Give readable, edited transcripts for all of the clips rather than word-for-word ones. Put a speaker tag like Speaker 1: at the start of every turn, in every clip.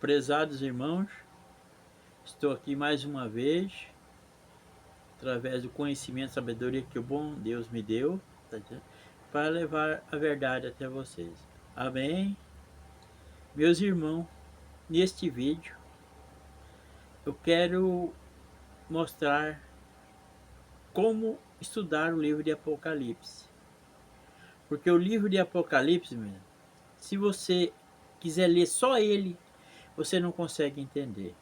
Speaker 1: Prezados irmãos, estou aqui mais uma vez, através do conhecimento e sabedoria que o bom Deus me deu, tá entendendo? Para levar a verdade até vocês. Amém? Meus irmãos, neste vídeo eu quero mostrar como estudar o livro de Apocalipse. Porque o livro de Apocalipse, se você quiser ler só ele, você não consegue entender.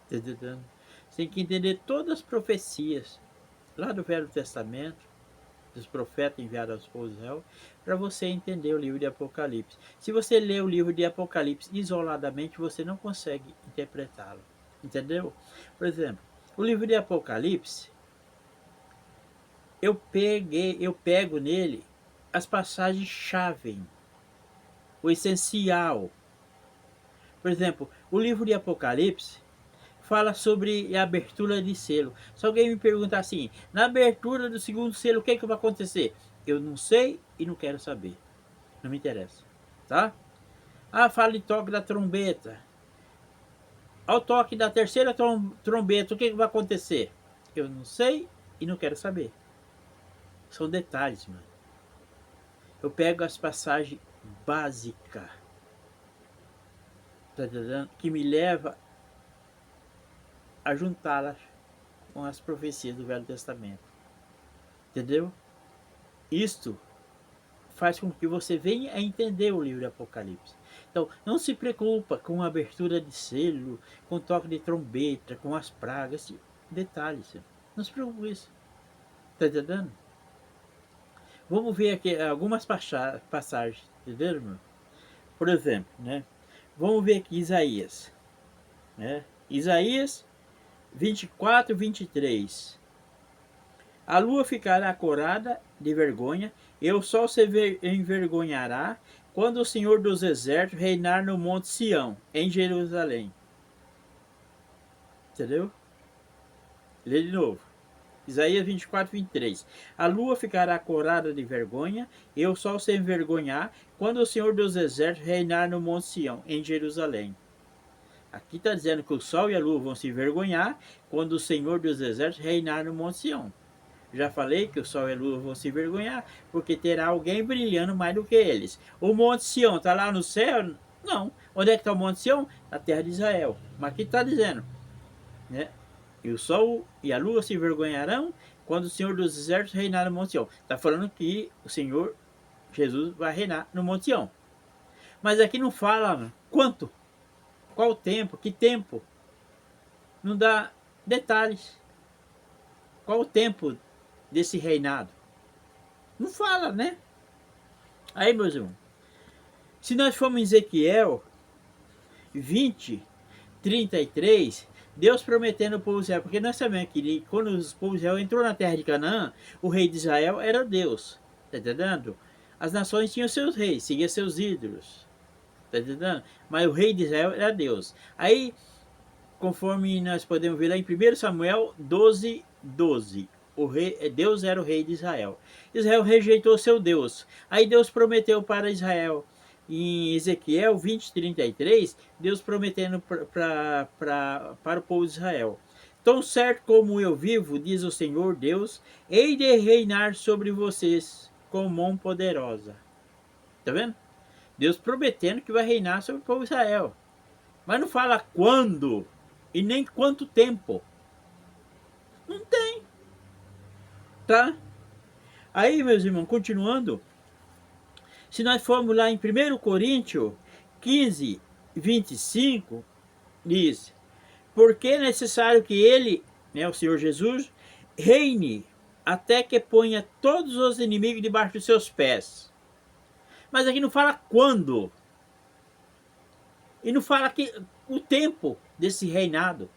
Speaker 1: Tá entendendo? Você tem que entender todas as profecias lá do Velho Testamento, dos profetas enviados aos povos de Israel, para você entender o livro de Apocalipse. Se você ler o livro de Apocalipse isoladamente, você não consegue interpretá-lo. Entendeu? Por exemplo, o livro de Apocalipse, eu pego nele as passagens-chave, o essencial. Por exemplo, o livro de Apocalipse fala sobre a abertura de selo. Se alguém me perguntar assim, na abertura do segundo selo, o que vai acontecer? Eu não sei e não quero saber. Não me interessa. Tá? Ah, fala de toque da trombeta. Ao toque da terceira trombeta, o que vai acontecer? Eu não sei e não quero saber. São detalhes, mano. Eu pego as passagens básicas, tá entendendo? Que me leva a juntá-las com as profecias do Velho Testamento. Entendeu? Isto faz com que você venha a entender o livro de Apocalipse. Então, não se preocupa com a abertura de selo, com o toque de trombeta, com as pragas, detalhes. Não se preocupe com isso. Está entendendo? Vamos ver aqui algumas passagens, entendeu, meu? Por exemplo, né? Vamos ver aqui Isaías. Né? Isaías 24, 23. A lua ficará corada de vergonha, e o sol se envergonhará, quando o Senhor dos Exércitos reinar no monte Sião, em Jerusalém. Entendeu? Lê de novo. Isaías 24, 23. A lua ficará corada de vergonha, e o sol se envergonhar, quando o Senhor dos Exércitos reinar no monte Sião, em Jerusalém. Aqui está dizendo que o sol e a lua vão se envergonhar, quando o Senhor dos Exércitos reinar no monte Sião. Já falei que o sol e a lua vão se envergonhar, porque terá alguém brilhando mais do que eles. O Monte Sião está lá no céu? Não. Onde é que está o Monte Sião? Na terra de Israel. Mas aqui está dizendo, né? E o sol e a lua se envergonharão quando o Senhor dos Exércitos reinar no Monte Sião. Está falando que o Senhor Jesus vai reinar no Monte Sião. Mas aqui não fala quanto, qual o tempo, que tempo. Não dá detalhes. Qual o tempo desse reinado? Não fala, né? Aí, meus irmãos, se nós formos em Ezequiel 20, 33, Deus prometendo ao povo de Israel, porque nós sabemos que quando os povos de Israel entrou na terra de Canaã, o rei de Israel era Deus, tá entendendo? As nações tinham seus reis, seguiam seus ídolos, tá entendendo? Mas o rei de Israel era Deus. Aí, conforme nós podemos ver lá em 1 Samuel 12, 12, Deus era o rei de Israel. Israel rejeitou seu Deus. Aí Deus prometeu para Israel, em Ezequiel 20, 33, Deus prometendo para o povo de Israel. Tão certo como eu vivo, diz o Senhor Deus, hei de reinar sobre vocês com mão poderosa. Tá vendo? Deus prometendo que vai reinar sobre o povo de Israel. Mas não fala quando e nem quanto tempo. Não tem. Tá? Aí, meus irmãos, continuando, se nós formos lá em 1 Coríntios 15, 25, diz, porque é necessário que ele, né, o Senhor Jesus, reine até que ponha todos os inimigos debaixo dos seus pés. Mas aqui não fala quando. E não fala que o tempo desse reinado.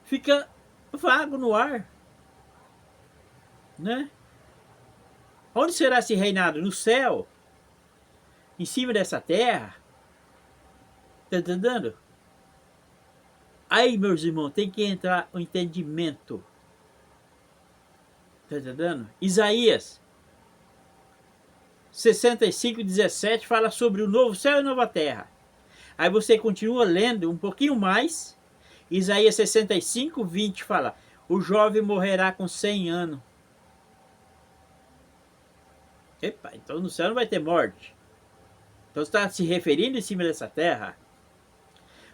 Speaker 1: Fica vago no ar. Né? Onde será esse reinado? No céu? Em cima dessa terra? Tá entendendo? Aí, meus irmãos, tem que entrar o entendimento. Tá entendendo? Isaías 65, 17 fala sobre o novo céu e nova terra. Aí você continua lendo um pouquinho mais. Isaías 65, 20 fala: o jovem morrerá com 100 anos. Epa, então no céu não vai ter morte. Então você está se referindo em cima dessa terra.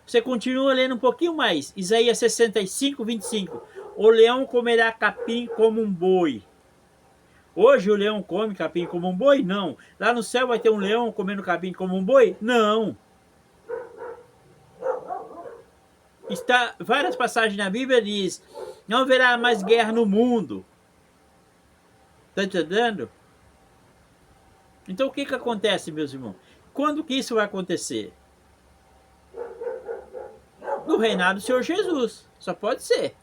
Speaker 1: Você continua lendo um pouquinho mais. Isaías 65, 25. O leão comerá capim como um boi. Hoje o leão come capim como um boi? Não. Lá no céu vai ter um leão comendo capim como um boi? Não. Está, várias passagens na Bíblia diz: não haverá mais guerra no mundo. Está entendendo? Então o que que acontece, meus irmãos? Quando que isso vai acontecer? No reinado do Senhor Jesus. Só pode ser.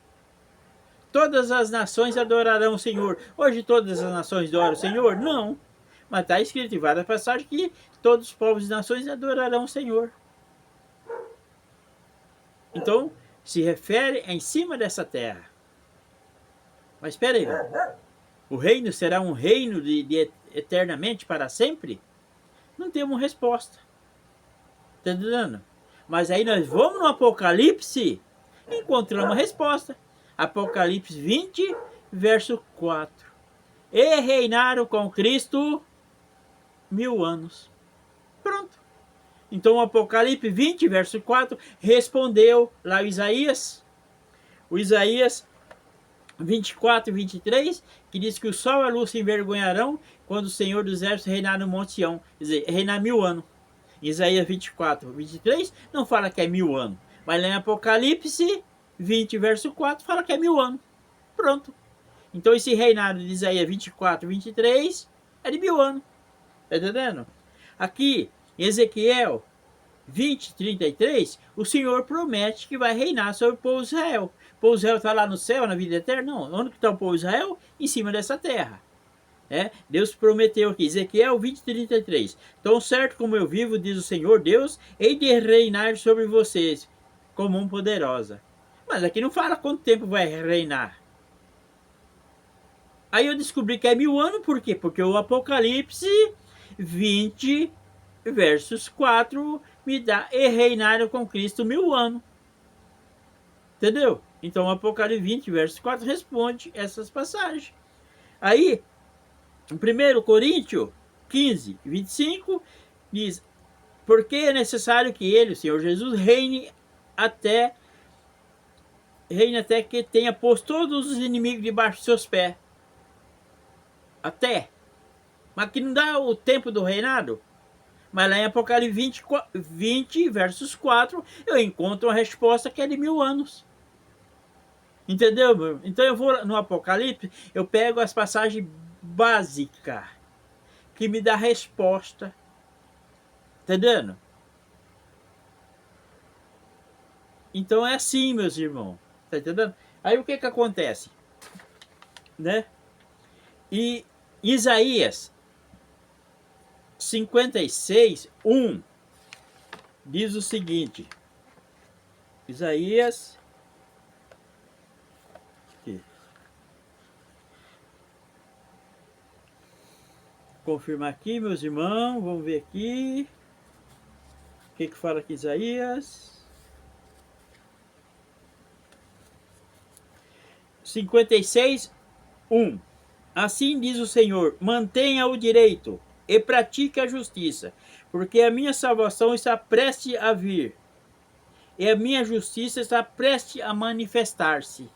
Speaker 1: Todas as nações adorarão o Senhor. Hoje todas as nações adoram o Senhor? Não. Mas está escrito em várias passagens que todos os povos e nações adorarão o Senhor. Então, se refere em cima dessa terra. Mas espera aí. O reino será um reino de eternamente para sempre? Não temos resposta. Está entendendo? Mas aí nós vamos no Apocalipse e encontramos a resposta. Apocalipse 20, verso 4. E reinaram com Cristo 1000 anos. Pronto. Então o Apocalipse 20, verso 4, respondeu lá o Isaías 24 e 23, que diz que o sol e a luz se envergonharão quando o Senhor dos Exércitos reinar no Monte Sião. Quer dizer, reinar 1000 anos. Isaías 24, 23 não fala que é 1000 anos. Mas lá em Apocalipse 20, verso 4, fala que é 1000 anos. Pronto. Então esse reinado de Isaías 24, 23 é de 1000 anos. Tá entendendo? Aqui, em Ezequiel 20, 33, o Senhor promete que vai reinar sobre o povo de Israel. O povo de Israel está lá no céu, na vida eterna? Não. Onde está o povo de Israel? Em cima dessa terra. Deus prometeu aqui, Ezequiel 20, 33. Tão certo como eu vivo, diz o Senhor Deus, hei de reinar sobre vocês com mão poderosa. Mas aqui não fala quanto tempo vai reinar. Aí eu descobri que é 1000 anos, por quê? Porque o Apocalipse 20, versos 4, me dá e reinaram com Cristo 1000 anos. Entendeu? Então o Apocalipse 20, versos 4 responde essas passagens. Aí, em 1 Coríntios 15, 25, diz: porque é necessário que ele, o Senhor Jesus, reine até que tenha posto todos os inimigos debaixo de seus pés. Até. Mas que não dá o tempo do reinado. Mas lá em Apocalipse 20, versos 4, eu encontro uma resposta que é de 1000 anos. Entendeu, meu? Então eu vou no Apocalipse, eu pego as passagens básicas que me dá resposta. Entendendo? Então é assim, meus irmãos. Tá entendendo? Aí o que que acontece? Né? E Isaías 56, 1 diz o seguinte. Isaías... Aqui. Confirmar aqui, meus irmãos. Vamos ver aqui. O que que fala aqui Isaías? 56, 1. Assim diz o Senhor, mantenha o direito e pratique a justiça, porque a minha salvação está prestes a vir, e a minha justiça está prestes a manifestar-se.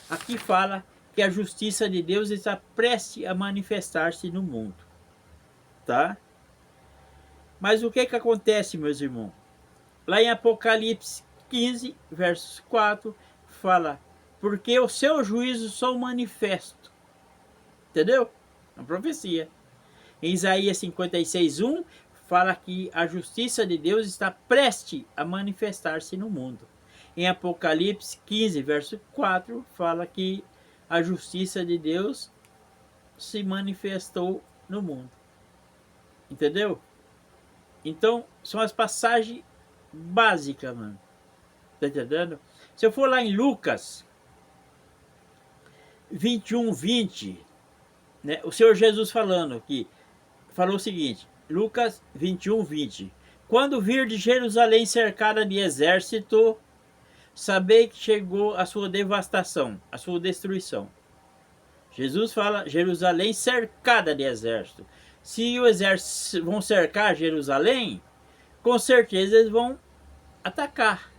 Speaker 1: Aqui fala que a justiça de Deus está prestes a manifestar-se no mundo. Tá? Mas o que que acontece, meus irmãos? Lá em Apocalipse 15, versos 4, fala, porque os seus juízos são manifestos. Entendeu? É uma profecia. Em Isaías 56, 1, fala que a justiça de Deus está prestes a manifestar-se no mundo. Em Apocalipse 15, verso 4, fala que a justiça de Deus se manifestou no mundo. Entendeu? Então, são as passagens básicas, mano. Tá entendendo? Se eu for lá em Lucas 21, 20, né, o Senhor Jesus falando aqui, falou o seguinte, Lucas 21, 20. Quando vir de Jerusalém cercada de exército, sabei que chegou a sua devastação, a sua destruição. Jesus fala Jerusalém cercada de exército. Se o exército vão cercar Jerusalém, com certeza eles vão atacar.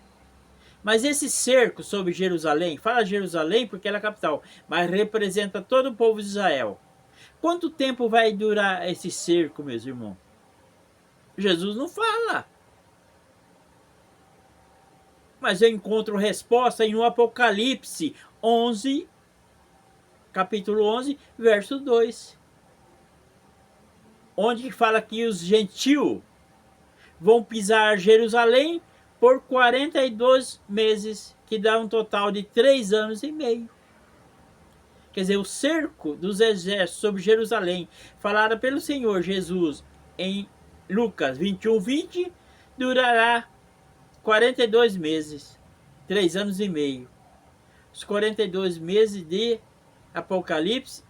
Speaker 1: Mas esse cerco sobre Jerusalém, fala Jerusalém porque ela é a capital, mas representa todo o povo de Israel. Quanto tempo vai durar esse cerco, meus irmãos? Jesus não fala. Mas eu encontro resposta em Apocalipse 11, capítulo 11, verso 2. Onde fala que os gentios vão pisar Jerusalém por 42 meses, que dá um total de 3 anos e meio. Quer dizer, o cerco dos exércitos sobre Jerusalém, falada pelo Senhor Jesus em Lucas 21, 20, durará 42 meses, 3 anos e meio. Os 42 meses de Apocalipse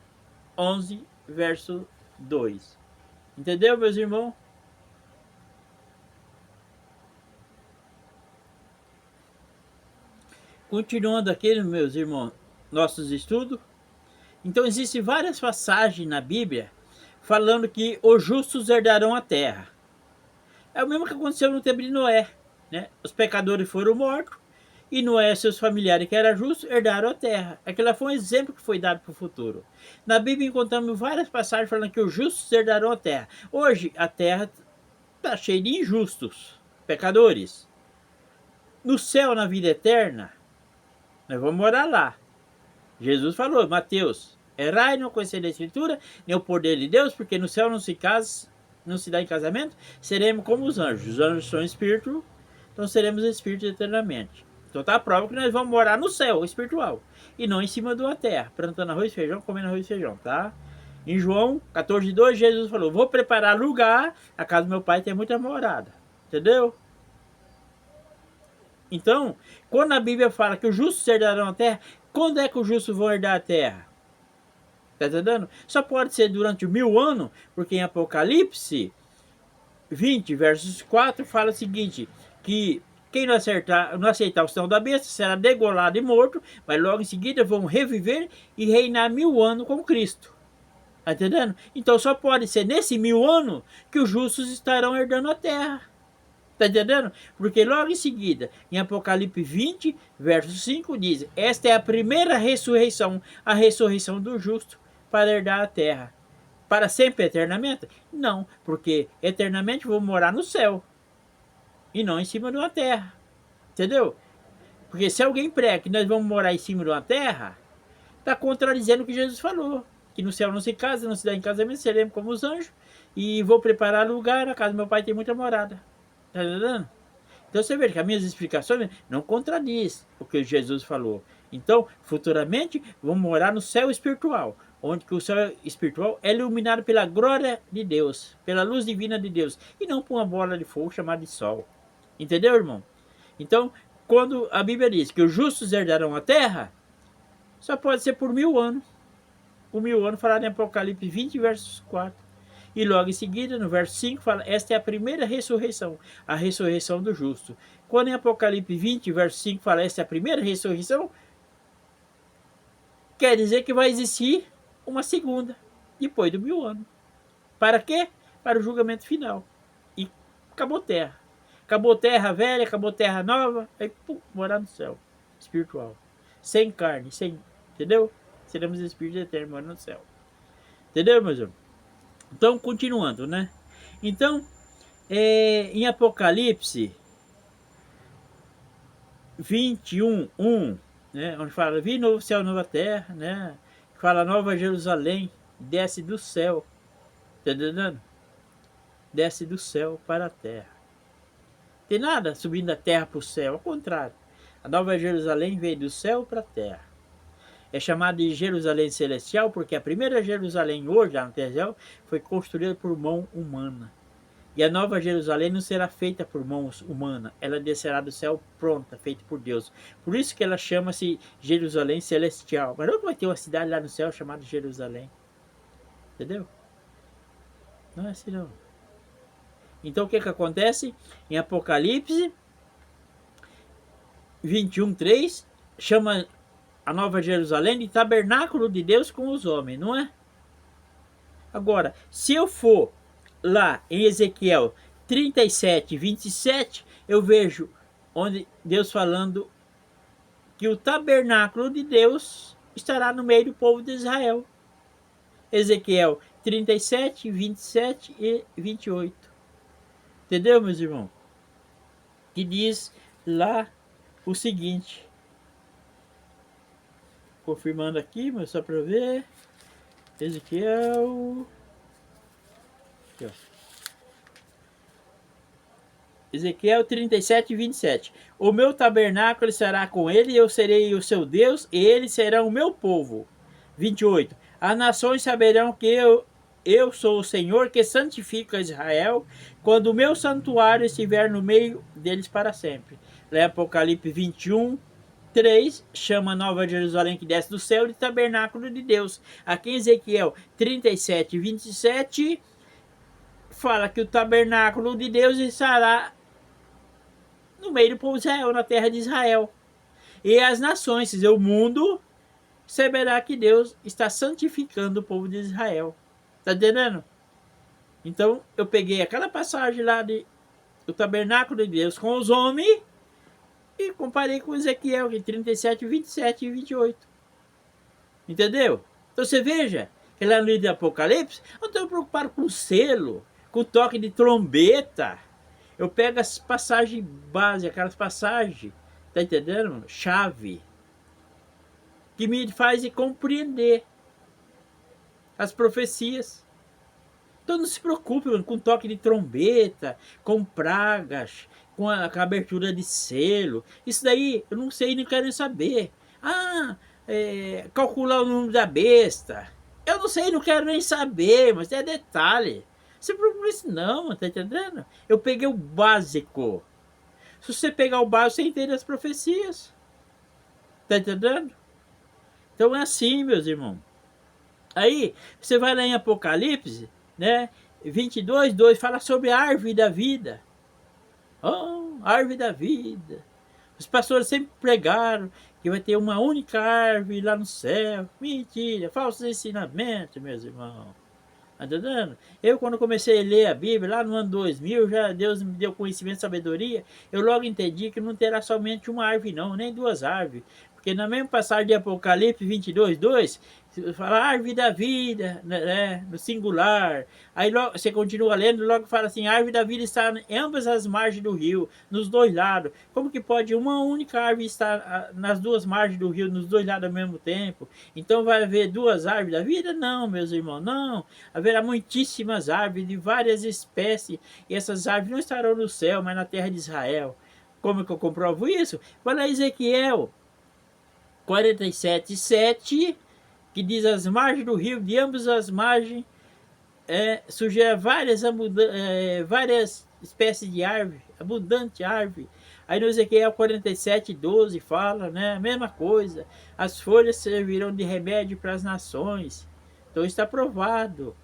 Speaker 1: 11, verso 2. Entendeu, meus irmãos? Continuando aqui, meus irmãos, nossos estudos. Então, existem várias passagens na Bíblia falando que os justos herdarão a terra. É o mesmo que aconteceu no tempo de Noé. Né? Os pecadores foram mortos e Noé e seus familiares, que eram justos, herdaram a terra. Aquilo foi um exemplo que foi dado para o futuro. Na Bíblia encontramos várias passagens falando que os justos herdarão a terra. Hoje, a terra está cheia de injustos, pecadores. No céu, na vida eterna, nós vamos morar lá. Jesus falou, Mateus, errai não conhecer a Escritura, nem o poder de Deus, porque no céu não se casa, não se dá em casamento, seremos como os anjos. Os anjos são espírito, então seremos espíritos eternamente. Então tá a prova que nós vamos morar no céu espiritual, e não em cima de uma terra, plantando arroz e feijão, comendo arroz e feijão, tá? Em João 14:2, Jesus falou, vou preparar lugar, a casa do meu pai tem muita morada. Entendeu? Então, quando a Bíblia fala que os justos herdarão a terra, quando é que os justos vão herdar a terra? Está entendendo? Só pode ser durante 1000 anos, porque em Apocalipse 20, versos 4, fala o seguinte, que quem não aceitar o sinal da besta será degolado e morto, mas logo em seguida vão reviver e reinar 1000 anos com Cristo. Está entendendo? Então só pode ser nesse 1000 anos que os justos estarão herdando a terra. Está entendendo? Porque logo em seguida, em Apocalipse 20, verso 5, diz, esta é a primeira ressurreição, a ressurreição do justo para herdar a terra. Para sempre, eternamente? Não, porque eternamente vou morar no céu e não em cima de uma terra. Entendeu? Porque se alguém prega que nós vamos morar em cima de uma terra, está contradizendo o que Jesus falou. Que no céu não se casa, não se dá em casamento, seremos como os anjos. E vou preparar lugar, a casa do meu pai tem muita morada. Está entendendo? Então você vê que as minhas explicações não contradiz o que Jesus falou. Então, futuramente, vamos morar no céu espiritual, onde que o céu espiritual é iluminado pela glória de Deus, pela luz divina de Deus, e não por uma bola de fogo chamada de sol. Entendeu, irmão? Então, quando a Bíblia diz que os justos herdarão a terra, só pode ser por 1000 anos. Por 1000 anos, falado em Apocalipse 20, versos 4. E logo em seguida, no verso 5, fala, esta é a primeira ressurreição, a ressurreição do justo. Quando em Apocalipse 20, verso 5, fala, esta é a primeira ressurreição, quer dizer que vai existir uma segunda, depois do 1000 anos. Para quê? Para o julgamento final. E acabou terra. Acabou terra velha, acabou terra nova, aí pum, morar no céu espiritual. Sem carne, sem... Entendeu? Seremos espíritos eternos morando no céu. Entendeu, meus irmãos? Então, continuando, né? Então, em Apocalipse 21:1, né? Onde fala, vi novo céu, nova terra, né? Fala, nova Jerusalém, desce do céu. Tá entendendo? Desce do céu para a terra. Tem nada subindo da terra para o céu, ao contrário. A nova Jerusalém veio do céu para a terra. É chamada de Jerusalém Celestial porque a primeira Jerusalém hoje, lá no terra, foi construída por mão humana. E a nova Jerusalém não será feita por mãos humanas, ela descerá do céu pronta, feita por Deus. Por isso que ela chama-se Jerusalém Celestial. Mas não vai ter uma cidade lá no céu chamada Jerusalém. Entendeu? Não é assim não. Então o que acontece? Em Apocalipse 21:3, chama a Nova Jerusalém de tabernáculo de Deus com os homens, não é? Agora, se eu for lá em Ezequiel 37:27, eu vejo onde Deus falando que o tabernáculo de Deus estará no meio do povo de Israel. Ezequiel 37:27 e 28. Entendeu, meus irmãos? Que diz lá o seguinte. Confirmando aqui, mas só para ver. Ezequiel. Aqui, ó. Ezequiel 37:27. O meu tabernáculo estará com ele, e eu serei o seu Deus, e eles serão o meu povo. 28. As nações saberão que eu sou o Senhor, que santifica Israel, quando o meu santuário estiver no meio deles para sempre. Lá em Apocalipse 21:3, chama Nova Jerusalém que desce do céu de tabernáculo de Deus. Aqui em Ezequiel 37:27, fala que o tabernáculo de Deus estará no meio do povo de Israel, na terra de Israel. E as nações, quer dizer, o mundo, saberá que Deus está santificando o povo de Israel. Está entendendo? Então, eu peguei aquela passagem lá do tabernáculo de Deus com os homens e comparei com Ezequiel, em 37:27 e 28. Entendeu? Então, você veja que lá no livro de Apocalipse, eu não estou preocupado com selo, com toque de trombeta. Eu pego as passagens básicas, aquelas passagens, tá entendendo? Chave, que me faz compreender as profecias. Então não se preocupe com toque de trombeta, com pragas, com a abertura de selo. Isso daí eu não sei, nem quero saber. Calcular o número da besta. Eu não sei, não quero nem saber, mas é detalhe. Você procura isso não, tá entendendo? Eu peguei o básico. Se você pegar o básico, você entende as profecias. Tá entendendo? Então é assim, meus irmãos. Aí, você vai lá em Apocalipse, né? 22:2, fala sobre a árvore da vida. Oh, árvore da vida. Os pastores sempre pregaram que vai ter uma única árvore lá no céu. Mentira, falsos ensinamentos, meus irmãos. Tá entendendo? Eu, quando comecei a ler a Bíblia, lá no ano 2000, já Deus me deu conhecimento e sabedoria, eu logo entendi que não terá somente uma árvore não, nem duas árvores. Porque na mesma passagem de Apocalipse 22:2, fala árvore da vida, né, no singular. Aí logo, você continua lendo, logo fala assim, a árvore da vida está em ambas as margens do rio, nos dois lados. Como que pode uma única árvore estar nas duas margens do rio, nos dois lados ao mesmo tempo? Então vai haver duas árvores da vida? Não, meus irmãos, não. Haverá muitíssimas árvores de várias espécies, e essas árvores não estarão no céu, mas na terra de Israel. Como que eu comprovo isso? Vai lá Ezequiel 47:7, que diz as margens do rio, de ambas as margens, surgirá várias espécies de árvore, abundante árvore. Aí no Ezequiel 47:12 fala, né, a mesma coisa. As folhas servirão de remédio para as nações. Então está provado.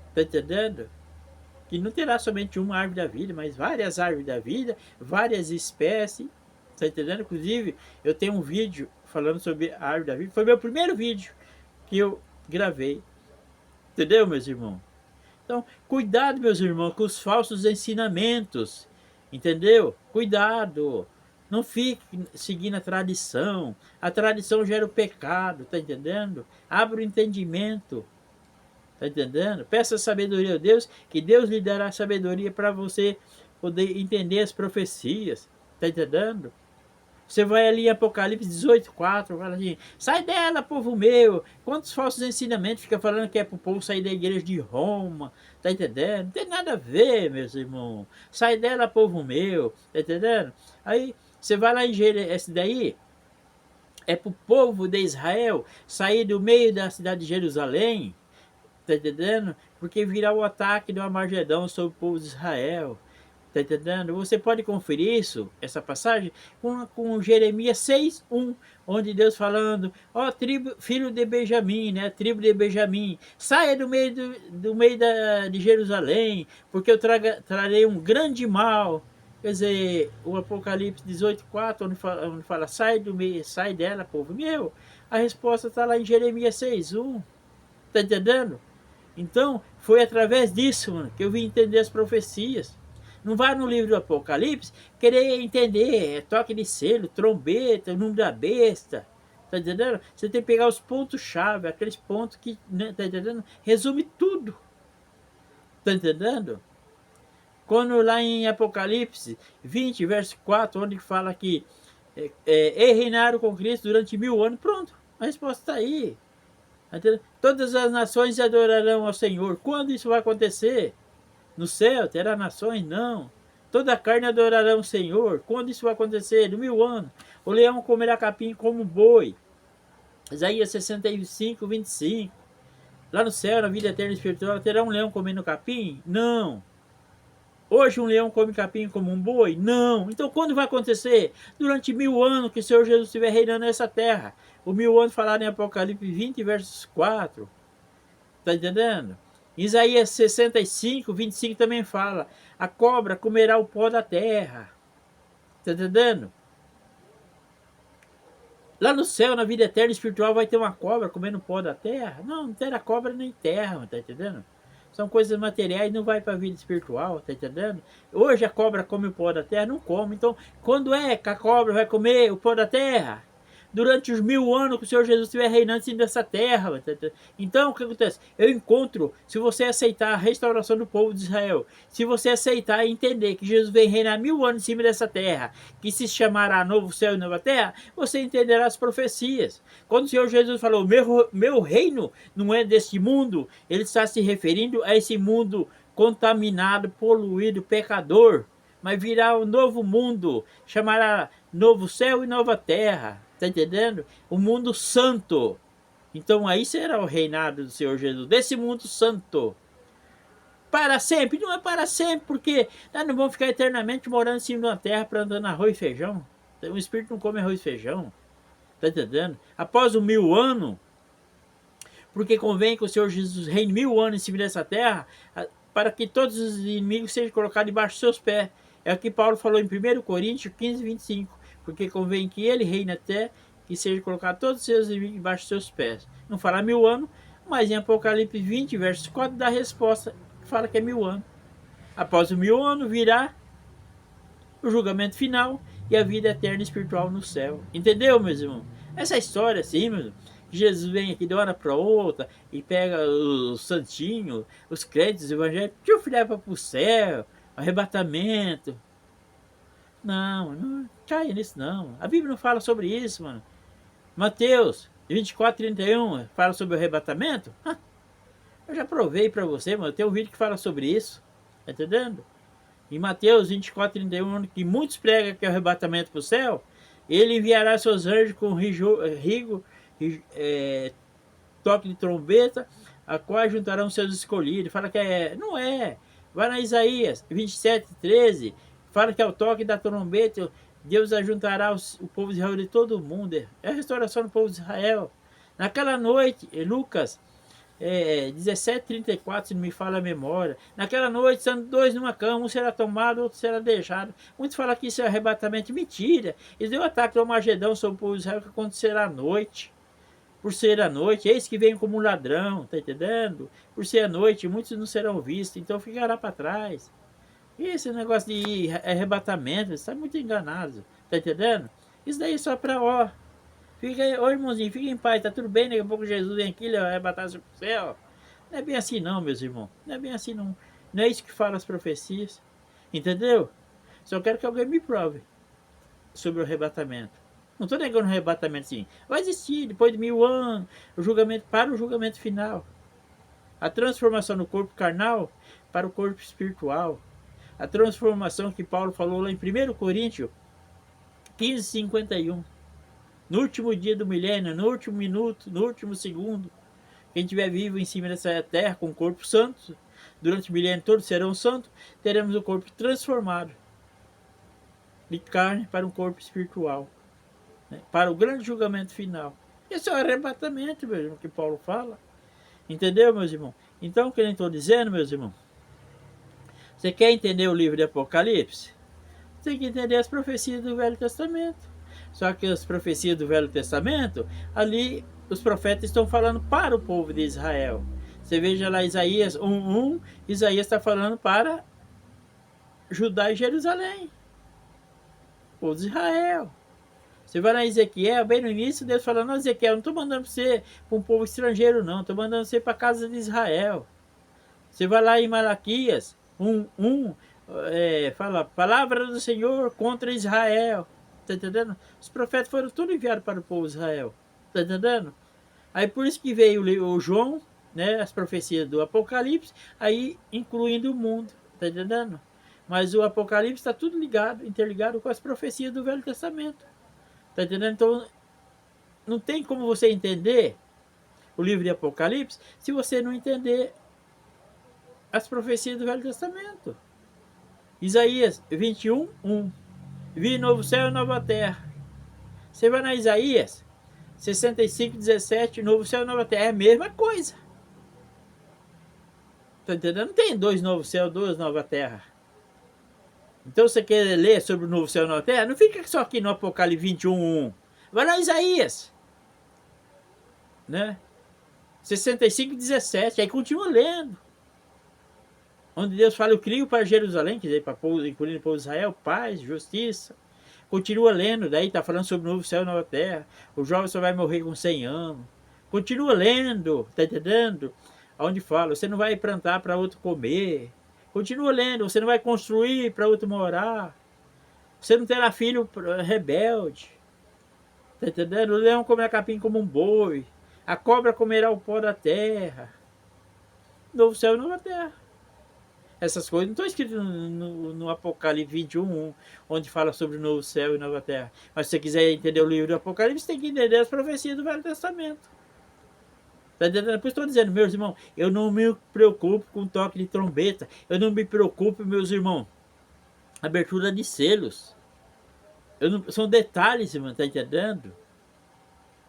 Speaker 1: Está entendendo? Que não terá somente uma árvore da vida, mas várias árvores da vida, várias espécies. Está entendendo? Inclusive, eu tenho um vídeo falando sobre a árvore da vida. Foi meu primeiro vídeo que eu gravei. Entendeu, meus irmãos? Então, cuidado, meus irmãos, com os falsos ensinamentos. Entendeu? Cuidado. Não fique seguindo a tradição. A tradição gera o pecado, tá entendendo? Abra o entendimento. Tá entendendo? Peça sabedoria a Deus, que Deus lhe dará sabedoria para você poder entender as profecias. Tá entendendo? Você vai ali em Apocalipse 18:4, fala assim, sai dela, povo meu. Quantos falsos ensinamentos fica falando que é para o povo sair da igreja de Roma, tá entendendo? Não tem nada a ver, meus irmãos. Sai dela, povo meu, tá entendendo? Aí, você vai lá em esse daí, é para o povo de Israel sair do meio da cidade de Jerusalém, tá entendendo? Porque virá o ataque do Armagedão sobre o povo de Israel. Tá entendendo? Você pode conferir isso, essa passagem, com Jeremias 6:1, onde Deus falando, ó tribo, filho de Benjamim, né? Tribo de Benjamim, saia do meio de Jerusalém, porque eu trarei um grande mal. Quer dizer, o Apocalipse 18:4, onde fala, sai do meio, sai dela, povo meu. A resposta está lá em Jeremias 6:1. Tá entendendo? Então, foi através disso, mano, que eu vim entender as profecias. Não vai no livro do Apocalipse querer entender toque de selo, trombeta, o número da besta. Tá entendendo? Você tem que pegar os pontos-chave, aqueles pontos que, né, tá entendendo? Resume tudo. Tá entendendo? Quando lá em Apocalipse 20, verso 4, onde fala que e reinaram com Cristo durante 1000 anos, pronto, a resposta está aí. Todas as nações adorarão ao Senhor. Quando isso vai acontecer? No céu terá nações? Não. Toda a carne adorará o Senhor. Quando isso vai acontecer? No 1000 anos. O leão comerá capim como boi. Isaías 65:25. Lá no céu, na vida eterna espiritual, terá um leão comendo capim? Não. Hoje um leão come capim como um boi? Não. Então quando vai acontecer? Durante 1000 anos que o Senhor Jesus estiver reinando nessa terra. O 1000 anos falado em Apocalipse 20, versos 4. Tá entendendo? Isaías 65:25 também fala, a cobra comerá o pó da terra. Tá entendendo? Lá no céu, na vida eterna espiritual, vai ter uma cobra comendo o pó da terra? Não, não terá cobra nem terra, tá entendendo? São coisas materiais, não vai para a vida espiritual, tá entendendo? Hoje a cobra come o pó da terra? Não come. Então, quando é que a cobra vai comer o pó da terra? Durante os 1000 anos que o Senhor Jesus estiver reinando assim dessa terra. Então, o que acontece? Eu encontro, se você aceitar a restauração do povo de Israel, se você aceitar e entender que Jesus vem reinar 1000 anos em cima dessa terra, que se chamará novo céu e nova terra, você entenderá as profecias. Quando o Senhor Jesus falou, meu reino não é deste mundo, ele está se referindo a esse mundo contaminado, poluído, pecador. Mas virá um novo mundo, chamará novo céu e nova terra. Tá entendendo? O mundo santo. Então aí será o reinado do Senhor Jesus, desse mundo santo. Para sempre, não é para sempre, porque nós não vamos ficar eternamente morando em cima de uma terra plantando arroz e feijão. O Espírito não come arroz e feijão. Tá entendendo? Após 1000 anos, porque convém que o Senhor Jesus reine 1000 anos em cima dessa terra, para que todos os inimigos sejam colocados debaixo dos seus pés. É o que Paulo falou em 1 Coríntios 15:25. Porque convém que ele reine até que seja colocado todos os seus inimigos debaixo dos seus pés. Não fala 1000 anos, mas em Apocalipse 20, versos 4, dá a resposta, que fala que é 1000 anos. Após os 1000 anos virá o julgamento final e a vida eterna espiritual no céu. Entendeu, meus irmãos? Essa história assim, meus irmãos, que Jesus vem aqui de uma hora para outra e pega os santinhos, os crentes, os evangélicos, que leva para o céu, arrebatamento. Não caia nisso não. A Bíblia não fala sobre isso, mano. Mateus 24:31 fala sobre o arrebatamento? Eu já provei para você, mano. Tem um vídeo que fala sobre isso. Tá entendendo? Em Mateus 24:31, que muitos pregam que é o arrebatamento para o céu, ele enviará seus anjos com toque de trombeta, a qual juntarão seus escolhidos. Fala que não é. Vai na Isaías 27:13. Fala que ao toque da trombeta, Deus ajuntará o povo de Israel de todo o mundo. É a restauração do povo de Israel. Naquela noite, Lucas 17:34, se não me falha a memória. Naquela noite, sendo dois numa cama, um será tomado, outro será deixado. Muitos falam que isso é arrebatamento. Mentira. Eles deu ataque ao Magedão sobre o povo de Israel, que acontecerá à noite. Por ser a noite, eis que vem como um ladrão, tá entendendo? Por ser a noite, muitos não serão vistos, então ficará para trás. Esse negócio de arrebatamento, você está muito enganado, tá entendendo? Isso daí é só para fica aí, irmãozinho, fica em paz, tá tudo bem, daqui a pouco Jesus vem aqui, ele vai arrebatar-se pro céu. Não é bem assim não, meus irmãos, não é bem assim não. Não é isso que fala as profecias, entendeu? Só quero que alguém me prove sobre o arrebatamento. Não estou negando o arrebatamento sim. Vai existir depois de 1000 anos, o julgamento para o julgamento final. A transformação do corpo carnal para o corpo espiritual. A transformação que Paulo falou lá em 1 Coríntios 15:51. No último dia do milênio, no último minuto, no último segundo, quem estiver vivo em cima dessa terra com o corpo santo, durante o milênio todos serão santos, teremos o corpo transformado de carne para um corpo espiritual, né? Para o grande julgamento final. Esse é o arrebatamento, meu irmão, que Paulo fala. Entendeu, meus irmãos? Então, o que eu estou dizendo, meus irmãos? Você quer entender o livro de Apocalipse? Você tem que entender as profecias do Velho Testamento. Só que as profecias do Velho Testamento, ali os profetas estão falando para o povo de Israel. Você veja lá Isaías 1:1, Isaías está falando para Judá e Jerusalém, o povo de Israel. Você vai lá em Ezequiel, bem no início, Deus falando: não, Ezequiel, não estou mandando você para um povo estrangeiro, não, estou mandando você para a casa de Israel. Você vai lá em Malaquias 1:1, fala: palavra do Senhor contra Israel. Está entendendo? Os profetas foram tudo enviados para o povo de Israel. Está entendendo? Aí por isso que veio o João, né, as profecias do Apocalipse, aí incluindo o mundo. Está entendendo? Mas o Apocalipse está tudo ligado, interligado com as profecias do Velho Testamento. Está entendendo? Então não tem como você entender o livro de Apocalipse se você não entender as profecias do Velho Testamento. Isaías 21:1. Vi novo céu e nova terra. Você vai na Isaías 65:17, novo céu e nova terra. É a mesma coisa. Tá entendendo? Não tem dois novos céus, duas novas terras. Então você quer ler sobre o novo céu e nova terra? Não fica só aqui no Apocalipse 21:1. Vai na Isaías, né? 65:17. Aí continua lendo. Onde Deus fala: eu crio para Jerusalém, quer dizer, para povo, incluindo o povo de Israel, paz, justiça. Continua lendo, daí está falando sobre o novo céu e nova terra. O jovem só vai morrer com 100 anos. Continua lendo, está entendendo? Onde fala: você não vai plantar para outro comer. Continua lendo: você não vai construir para outro morar. Você não terá filho rebelde. Está entendendo? O leão comerá capim como um boi. A cobra comerá o pó da terra. Novo céu e nova terra. Essas coisas não estão escritas no Apocalipse 21:1, onde fala sobre o novo céu e nova terra. Mas se você quiser entender o livro do Apocalipse, tem que entender as profecias do Velho Testamento. Está entendendo? Por isso estou dizendo, meus irmãos, eu não me preocupo com toque de trombeta. Eu não me preocupo, meus irmãos, abertura de selos. São detalhes, irmão, está entendendo?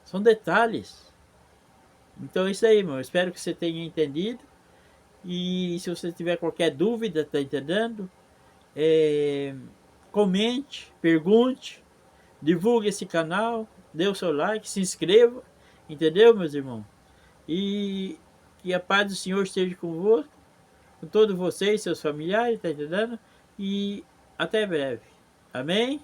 Speaker 1: São detalhes. Então é isso aí, irmão. Eu espero que você tenha entendido. E se você tiver qualquer dúvida, tá entendendo? Comente, pergunte, divulgue esse canal, dê o seu like, se inscreva, entendeu, meus irmãos? E que a paz do Senhor esteja convosco, com todos vocês, seus familiares, tá entendendo? E até breve. Amém?